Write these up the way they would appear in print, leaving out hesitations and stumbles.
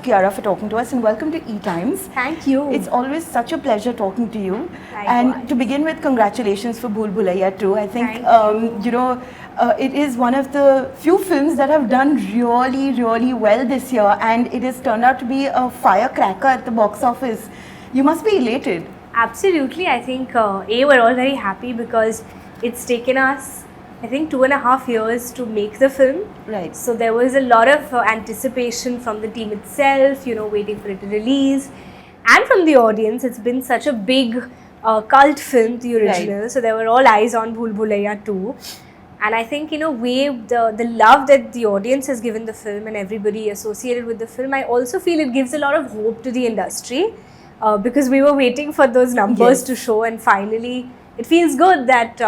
Kiara, for talking to us, and welcome to ETimes. Thank you. It's always such a pleasure talking to you. Likewise. And to begin with, congratulations for Bhool Bhulaiyaa too. I think it is one of the few films that have done really well this year, and it has turned out to be a firecracker at the box office. You must be elated. Absolutely. I think we're all very happy because it's taken us, I think, 2.5 years to make the film. Right. So there was a lot of anticipation from the team itself, waiting for it to release, and from the audience. It's been such a big cult film, the original. Right. So there were all eyes on Bhool Bhulaiyaa too. And I think, in a way, the love that the audience has given the film and everybody associated with the film, I also feel it gives a lot of hope to the industry because we were waiting for those numbers to show, and finally it feels good that,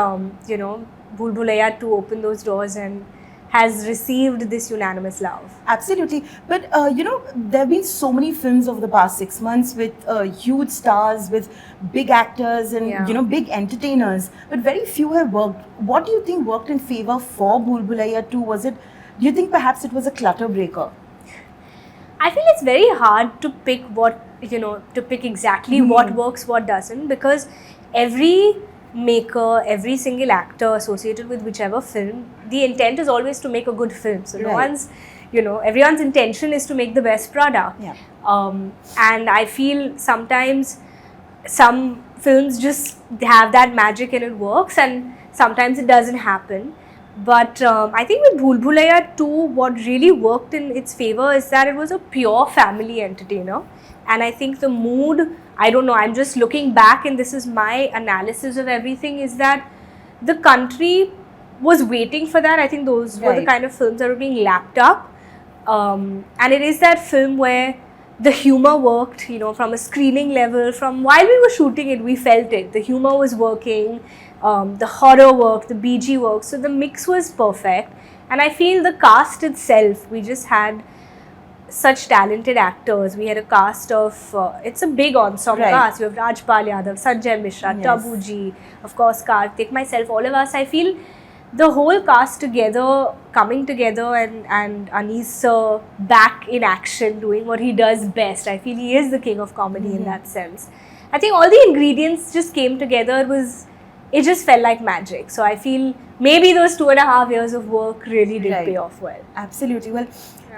Bhool Bhulaiyaa to open those doors and has received this unanimous love. Absolutely. But, there have been so many films over the past 6 months with huge stars, with big actors and, big entertainers. But very few have worked. What do you think worked in favor for Bhool Bhulaiyaa 2? Do you think perhaps it was a clutter breaker? I feel it's very hard to pick exactly what works, what doesn't, because every maker, every single actor associated with whichever film, the intent is always to make a good film. So no one's, everyone's intention is to make the best product. Yeah. And I feel sometimes some films just have that magic and it works, and sometimes it doesn't happen. But I think with Bhool Bhulaiyaa 2, what really worked in its favor is that it was a pure family entertainer. And I think the mood, I don't know, I'm just looking back and this is my analysis of everything, is that the country was waiting for that. I think those were the kind of films that were being lapped up. And it is that film where the humor worked, from a screening level, from while we were shooting it, we felt it. The humor was working, the horror worked, the BG worked. So the mix was perfect. And I feel the cast itself, we just had such talented actors. We had a cast of, it's a big ensemble cast. You have Rajpal Yadav, Sanjay Mishra, Tabu Ji, of course Kartik, myself, all of us. I feel the whole cast together, coming together, and Anis sir back in action, doing what he does best. I feel he is the king of comedy in that sense. I think all the ingredients just came together. It just felt like magic. So I feel maybe those 2.5 years of work really did pay off well. Absolutely. Well,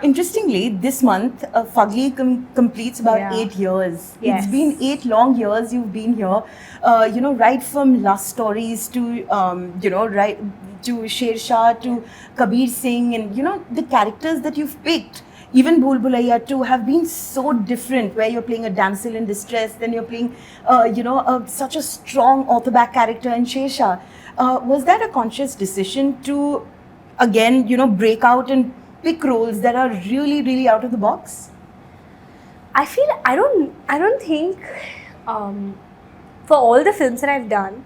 interestingly, this month, Fugly completes about 8 years. Yes. It's been 8 long years you've been here. Right from Lust Stories to, to Shershah, to Kabir Singh, and, the characters that you've picked. Even Bhool Bhulaiyaa 2 have been so different, where you're playing a damsel in distress, then you're playing, such a strong author-back character in Shershah. Was that a conscious decision to, again, break out and pick roles that are really out of the box? I feel, I don't think, for all the films that I've done,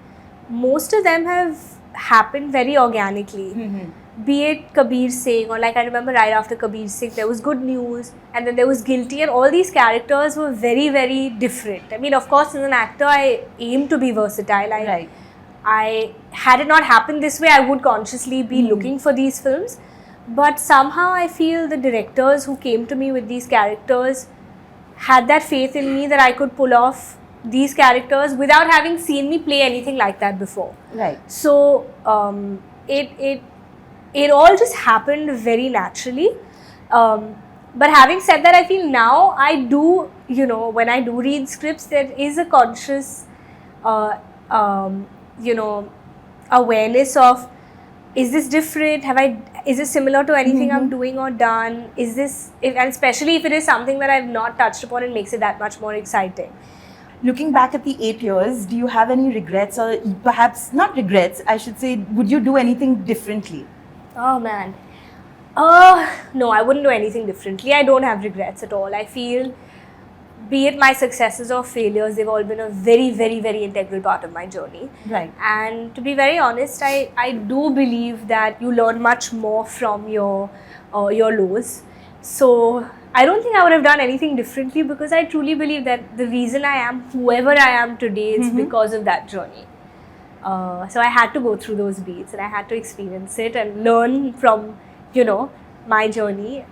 most of them have happened very organically. Be it Kabir Singh, or like I remember right after Kabir Singh, there was Good News, and then there was Guilty, and all these characters were very different. I mean, of course, as an actor, I aim to be versatile. Had it not happened this way, I would consciously be looking for these films. But somehow I feel the directors who came to me with these characters had that faith in me that I could pull off these characters without having seen me play anything like that before. Right. So it all just happened very naturally. But having said that, I feel now I do, when I do read scripts, there is a conscious, awareness of, is this different? Is this similar to anything I'm doing or done? And especially if it is something that I've not touched upon, it makes it that much more exciting. Looking back at the 8 years, do you have any regrets, or perhaps not regrets, I should say, would you do anything differently? Oh man. No, I wouldn't do anything differently. I don't have regrets at all. I feel, be it my successes or failures, they've all been a very integral part of my journey. Right. And to be very honest, I do believe that you learn much more from your lows. So I don't think I would have done anything differently, because I truly believe that the reason I am whoever I am today is because of that journey. So I had to go through those beats, and I had to experience it and learn from, my journey.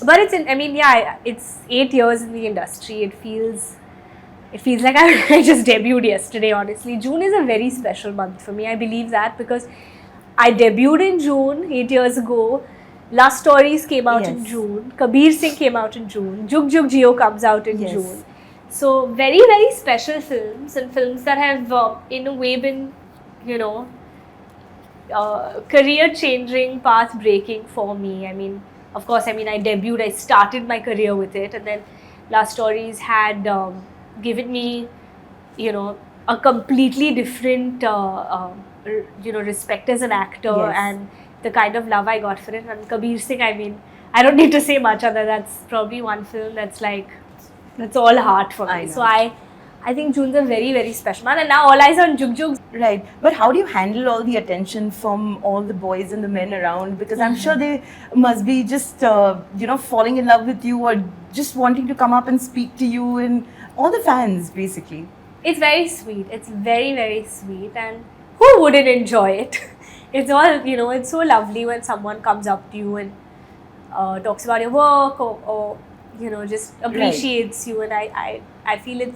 But it's in, I mean, yeah, it's 8 years in the industry. It feels like I just debuted yesterday, honestly. June is a very special month for me. I believe that because I debuted in June 8 years ago. Last Stories came out in Yes. June. Kabir Singh came out in June. JugJugg Jeeyo comes out in Yes. June. So very, very special films, and films that have in a way been, you know, career-changing, path-breaking for me. I mean, of course, I debuted, I started my career with it, and then Last Stories had given me, you know, a completely different, respect as an actor, Yes. and the kind of love I got for it. And Kabir Singh, I mean, I don't need to say much other. That's probably one film that's like, that's all heart for I me. know. So I think June's a very, very special one, and now all eyes on JugJugg. Right. But how do you handle all the attention from all the boys and the men around? Because I'm sure they must be just, falling in love with you or just wanting to come up and speak to you, and all the fans, basically. It's very sweet. It's very, very sweet. And who wouldn't enjoy it? It's all, it's so lovely when someone comes up to you and talks about your work or just appreciates you. And I feel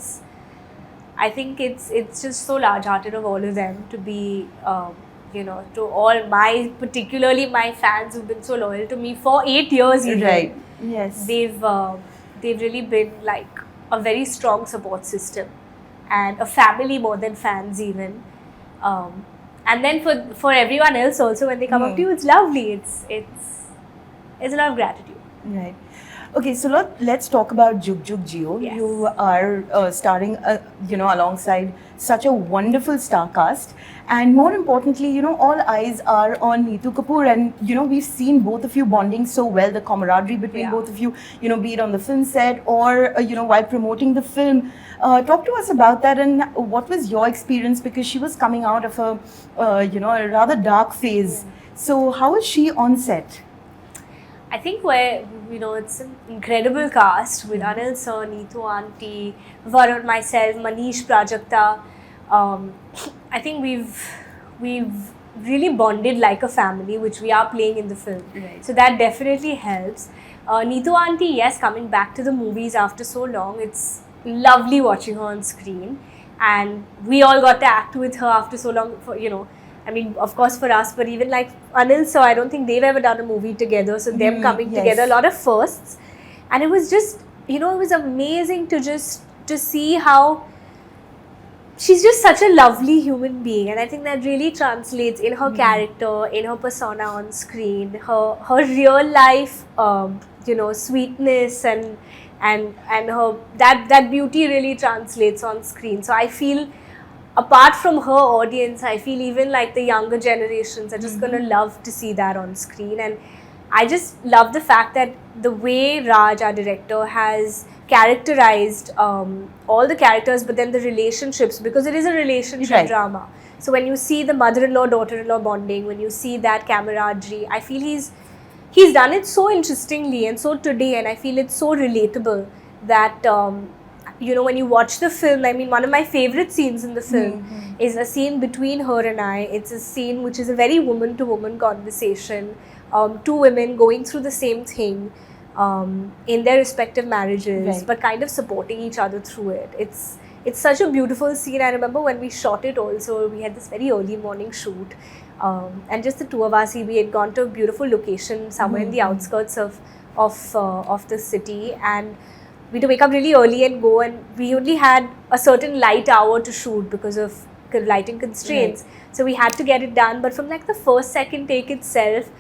I think it's just so large-hearted of all of them to be, to all particularly my fans who've been so loyal to me for 8 years even. Right. Yes. They've really been like a very strong support system and a family more than fans even. And then for everyone else also, when they come up to you, it's lovely. It's a lot of gratitude. Right. Okay, so let's talk about JugJugg Jeeyo. Yes. You are starring, alongside such a wonderful star cast, and more importantly, all eyes are on Neetu Kapoor, and we've seen both of you bonding so well, the camaraderie between both of you, be it on the film set or while promoting the film. Talk to us about that, and what was your experience, because she was coming out of a a rather dark phase. So how is she on set? I think it's an incredible cast with Anil sir, Neetu auntie, Varun, myself, Manish, Prajakta. I think we've really bonded like a family, which we are playing in the film. Right. So that definitely helps. Neetu auntie, yes, coming back to the movies after so long, it's lovely watching her on screen, and we all got to act with her after so long. Of course for us, but even like Anil sir, I don't think they've ever done a movie together. So them coming together, a lot of firsts, and it was just, it was amazing to see how she's just such a lovely human being, and I think that really translates in her character, in her persona on screen, her real life, sweetness and her that beauty really translates on screen. So I feel, apart from her audience, I feel even like the younger generations are just gonna love to see that on screen. And I just love the fact that the way Raj, our director, has characterized all the characters, but then the relationships, because it is a relationship drama. So when you see the mother-in-law, daughter-in-law bonding, when you see that camaraderie, I feel he's done it so interestingly and so today, and I feel it's so relatable that when you watch the film, one of my favorite scenes in the film is a scene between her and I. It's a scene which is a very woman-to-woman conversation. Two women going through the same thing in their respective marriages, but kind of supporting each other through it. It's such a beautiful scene. I remember when we shot it also, we had this very early morning shoot. And just the two of us, we had gone to a beautiful location somewhere in the outskirts of the city, and we had to wake up really early and go, and we only had a certain light hour to shoot because of lighting constraints. So we had to get it done. But from like the first, second take itself,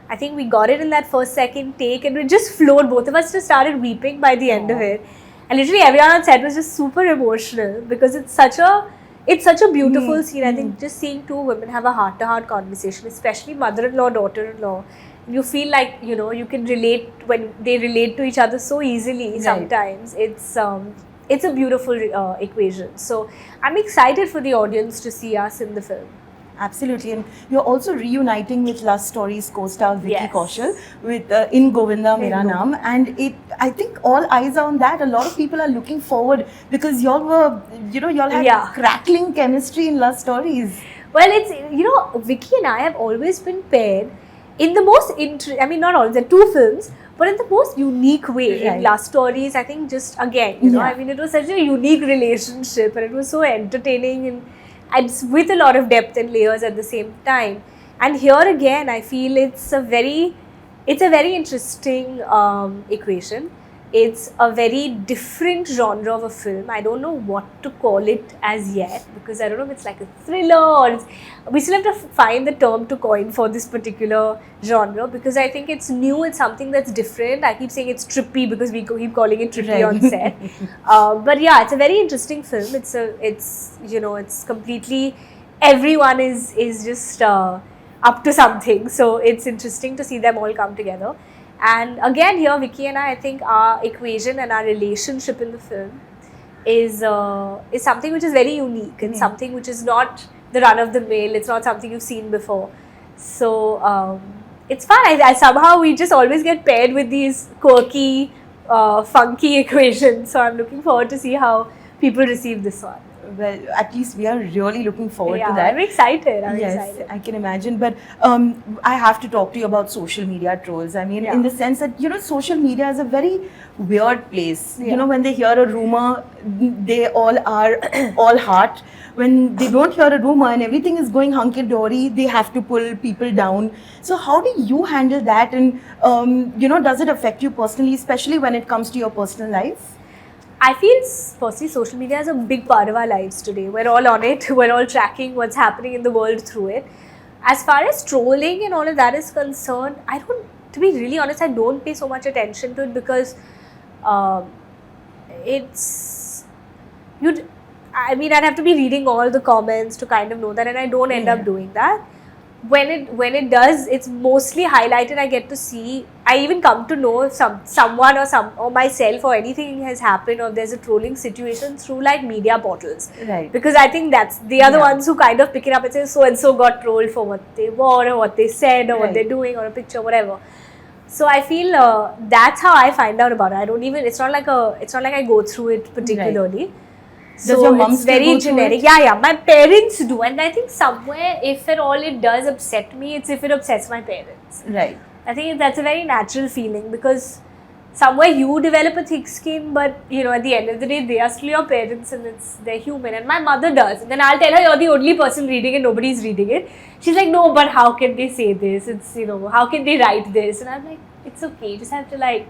I think we got it in that first, second take, and it just flowed. Both of us just started weeping by the end of it. And literally everyone on set was just super emotional because it's such a beautiful scene. I think just seeing two women have a heart-to-heart conversation, especially mother-in-law, daughter-in-law, you feel like, you can relate when they relate to each other so easily sometimes. It's a beautiful equation. So I'm excited for the audience to see us in the film. Absolutely, and you're also reuniting with Last Stories co-star Vicky Kaushal with In Govinda Mera Naam, and I think all eyes are on that. A lot of people are looking forward because y'all were, y'all had crackling chemistry in Last Stories. Well, it's, Vicky and I have always been paired in the most not always, there are two films, but in the most unique way. Right. In Love Stories, I think just again, you know, Yeah. I mean, it was such a unique relationship and it was so entertaining and with a lot of depth and layers at the same time. And here again, I feel it's a very interesting equation. It's a very different genre of a film. I don't know what to call it as yet because I don't know if it's like a thriller or we still have to find the term to coin for this particular genre because I think it's new, it's something that's different. I keep saying it's trippy because we keep calling it trippy Right. on set. But yeah, it's a very interesting film. It's you know, it's completely, everyone is just up to something. So it's interesting to see them all come together. And again, here Vicky and I think our equation and our relationship in the film is something which is very unique and something which is not the run of the mill. It's not something you've seen before. So it's fun. I somehow we just always get paired with these quirky, funky equations. So I'm looking forward to see how people receive this one. Well, at least we are really looking forward Yeah, to that. I'm excited. Yes, Excited. I can imagine. But I have to talk to you about social media trolls. I mean, in the sense that, you know, social media is a very weird place. Yeah. You know, when they hear a rumor, they all are all heart. When they don't hear a rumor and everything is going hunky-dory, they have to pull people down. So how do you handle that? And, you know, does it affect you personally, especially when it comes to your personal life? I feel personally social media is a big part of our lives today. We're all on it. We're all tracking what's happening in the world through it. As far as trolling and all of that is concerned, to be really honest, I don't pay so much attention to it because I'd have to be reading all the comments to kind of know that, and I don't end up doing that. When it does, it's mostly highlighted. I get to see. I even come to know if someone or myself or anything has happened or there's a trolling situation through like media portals. Right. Because I think they are the ones who kind of pick it up and say so and so got trolled for what they wore or what they said or what they're doing or a picture, whatever. So I feel that's how I find out about it. I don't even. It's not like I go through it particularly. Right. So Does your mum it's still very go through generic. it? Yeah. My parents do, and I think somewhere, if at all it does upset me, it's if it upsets my parents. Right. I think that's a very natural feeling because somewhere you develop a thick skin, but you know, at the end of the day, they are still your parents and they're human. And my mother does. And then I'll tell her, you're the only person reading it, nobody's reading it. She's like, no, but how can they say this? It's, you know, how can they write this? And I'm like, it's okay. You just have to like,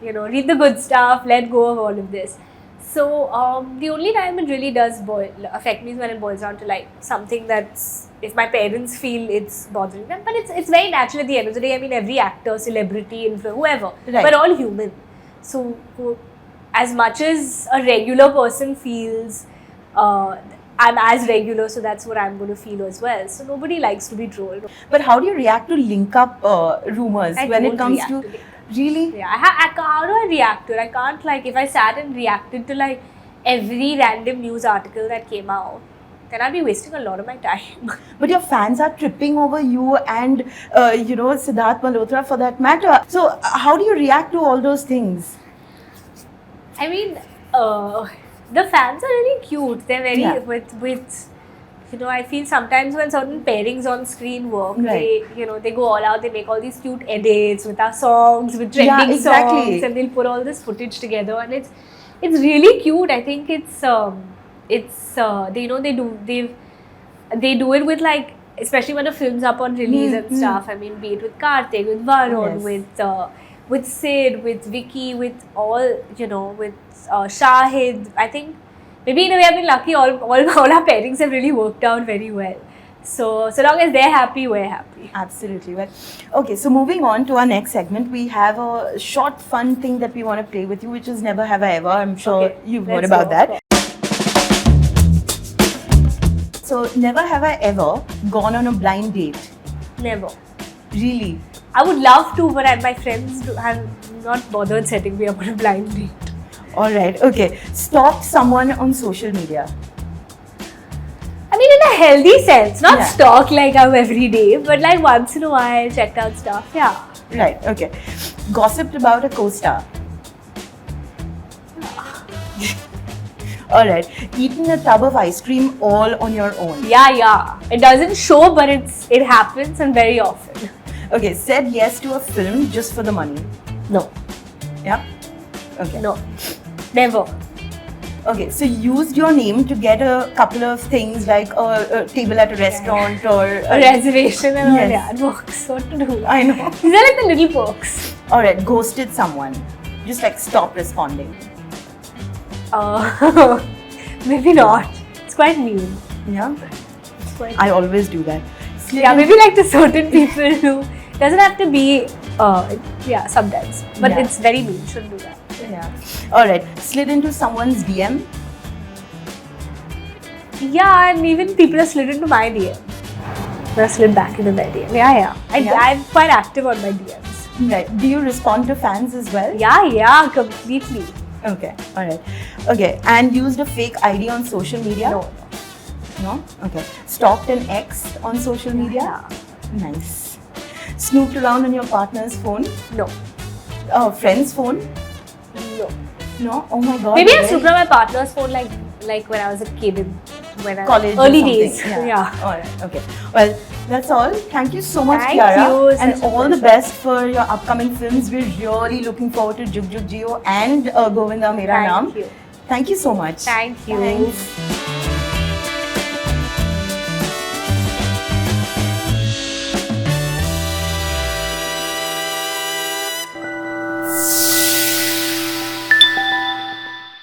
you know, read the good stuff, let go of all of this. So the only time it really does affect me is when it boils down to like something that's, if my parents feel it's bothering them, but it's very natural at the end of the day. I mean, every actor, celebrity, influencer, whoever, we're all human. So as much as a regular person feels, I'm as regular, so that's what I'm going to feel as well. So nobody likes to be trolled. But how do you react to link up rumors when it comes to really? Yeah, how do I react to it? I can't, like, if I sat and reacted to like every random news article that came out, then I'd be wasting a lot of my time. But your fans are tripping over you and, you know, Sidharth Malhotra for that matter. So how do you react to all those things? I mean, the fans are really cute. They're very with you know, I feel sometimes when certain pairings on screen work, they go all out, they make all these cute edits with our songs, with trending songs, and they'll put all this footage together, and it's really cute. I think they do it with, like, especially when the film's up on release and stuff. I mean, be it with Kartik, with Varun, with Sid, with Vicky, with all, you know, with Shahid. I think maybe in a way I've been lucky. All our pairings have really worked out very well. So long as they're happy, we're happy. Absolutely. Well, okay, so moving on to our next segment, we have a short fun thing that we want to play with you, which is Never Have I Ever. I'm sure you've heard about that. So, never have I ever gone on a blind date? Never. Really? I would love to, but my friends have not bothered setting me up on a blind date. Alright, okay. Stalk someone on social media? I mean, in a healthy sense, not stalk like I'm every day, but like once in a while, checked out stuff, yeah. Right, okay. Gossiped about a co-star? Alright. Eaten a tub of ice cream all on your own? Yeah. It doesn't show, but it happens, and very often. Okay, said yes to a film just for the money? No. Yeah? Okay. No. Never. Okay, so you used your name to get a couple of things like a table at a restaurant or A reservation and all. Yes. Yeah, it works. What to do? I know. These are like the little perks. Alright, ghosted someone. Just like stop responding. Maybe not. It's quite mean. Yeah? It's quite I always do that. yeah, maybe like to certain people who doesn't have to be yeah, sometimes. But Yeah. it's very mean. Shouldn't do that. Yeah. Alright, slid into someone's DM. Yeah, and even people have slid into my DM. I slid back into their DM. Yeah. I'm quite active on my DMs. Right. Do you respond to fans as well? Yeah, completely. Okay. Alright. Okay. And used a fake ID on social media? No. No? Okay. Stalked an ex on social media? Yeah. Nice. Snooped around on your partner's phone? No. Friend's phone? No. No? Oh my god. Maybe I really? snooped on my partner's phone like when I was a kid when I College or early something. days. Yeah. Alright. Okay. Well, that's all. Thank you so much, Thank Kiara. you. And Such a all the pleasure. best for your upcoming films. We're really looking forward to JugJugg Jeeyo and Govinda Mera Naam. Thank you. Thank you so much. Thank you. Thanks.